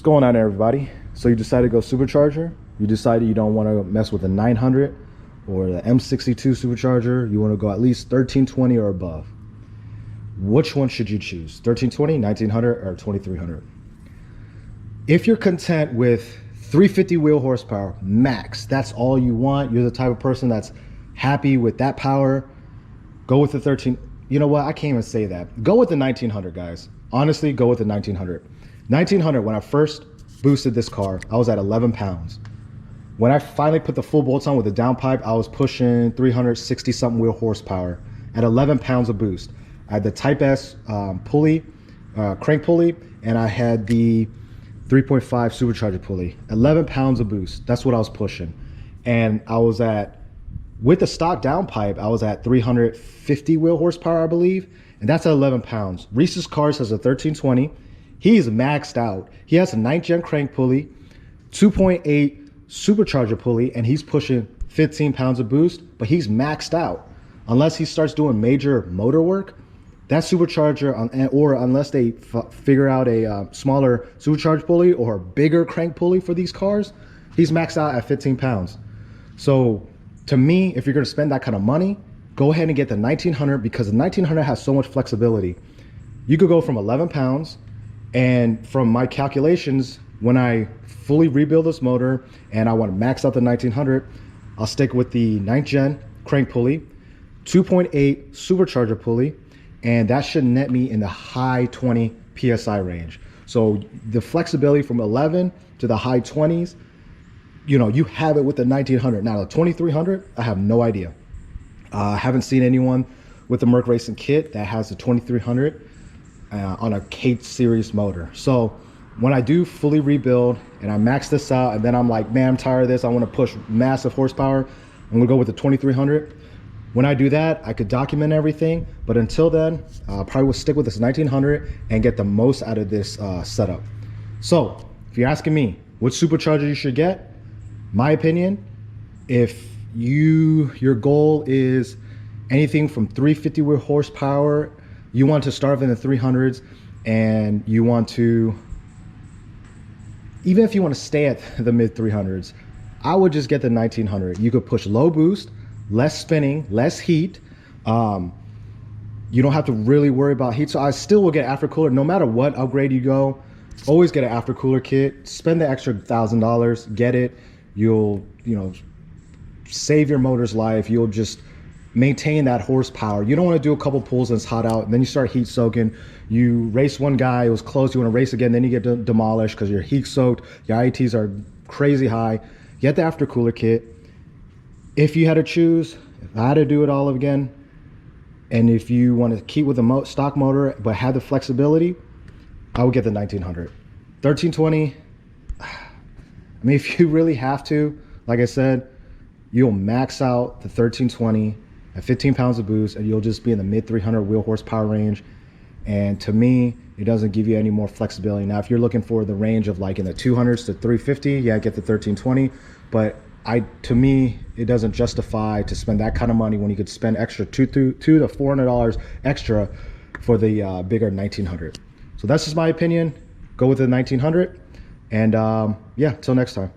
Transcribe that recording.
going on, everybody? So you decided to go Supercharger. You decided you don't want to mess with the 900 or the M62 Supercharger. You want to go at least 1320 or above. Which one should you choose? 1320, 1900, or 2300? If you're content with 350 wheel horsepower max, that's all you want, you're the type of person that's happy with that power, go with the 13. You know what? I can't even say that. Go with the 1900, guys. Honestly, go with the 1900. 1900, when I first boosted this car, I was at 11 pounds. When I finally put the full bolts on with the downpipe, I was pushing 360 something wheel horsepower at 11 pounds of boost. I had the Type S pulley, crank pulley, and I had the 3.5 Supercharger pulley. 11 pounds of boost. That's what I was pushing. And I was at, with the stock downpipe, I was at 350 wheel horsepower, I believe. And that's at 11 pounds. Reese's Cars has a 1320. He's maxed out. He has a 9th gen crank pulley, 2.8 Supercharger pulley, and he's pushing 15 pounds of boost, but he's maxed out. Unless he starts doing major motor work, that Supercharger, or unless they figure out a smaller Supercharger pulley or a bigger crank pulley for these cars, he's maxed out at 15 pounds. So to me, if you're gonna spend that kind of money, go ahead and get the 1900, because the 1900 has so much flexibility. You could go from 11 pounds, and from my calculations, when I fully rebuild this motor and I want to max out the 1900, I'll stick with the 9th gen crank pulley, 2.8 Supercharger pulley, and that should net me in the high 20 PSI range. So the flexibility from 11 to the high 20s, you know, you have it with the 1900. Now the 2300, I have no idea. I haven't seen anyone with the Merc Racing kit that has the 2300 on a K series motor. So when I do fully rebuild and I max this out, and then I'm like, man, I'm tired of this, I want to push massive horsepower, I'm gonna go with the 2300. When I do that, I could document everything, but until then, I probably will stick with this 1900 and get the most out of this setup. So if you're asking me which Supercharger you should get, my opinion, if your goal is anything from 350 wheel horsepower, you want to start in the 300s, and you want to, even if you want to stay at the mid 300s, I would just get the 1900. You could push low boost, less spinning, less heat. You don't have to really worry about heat. So I still will get aftercooler no matter what upgrade you go. Always get an aftercooler kit. Spend the extra $1,000, get it. You'll, you know, save your motor's life. You'll just maintain that horsepower. You don't want to do a couple pulls and it's hot out, and then you start heat soaking. You race one guy, it was close, you want to race again, then you get demolished because you're heat soaked, your IETs are crazy high. Get the aftercooler kit. If you had to choose, if I had to do it all again, and if you want to keep with the stock motor but have the flexibility, I would get the 1900. 1320, I mean, if you really have to, like I said, you'll max out the 1320 at 15 pounds of boost, and you'll just be in the mid 300 wheel horsepower range. And to me, it doesn't give you any more flexibility. Now, if you're looking for the range of like in the 200s to 350, yeah, get the 1320. But to me, it doesn't justify to spend that kind of money when you could spend extra $200 to $400 extra for the bigger 1900. So that's just my opinion. Go with the 1900. And yeah, till next time.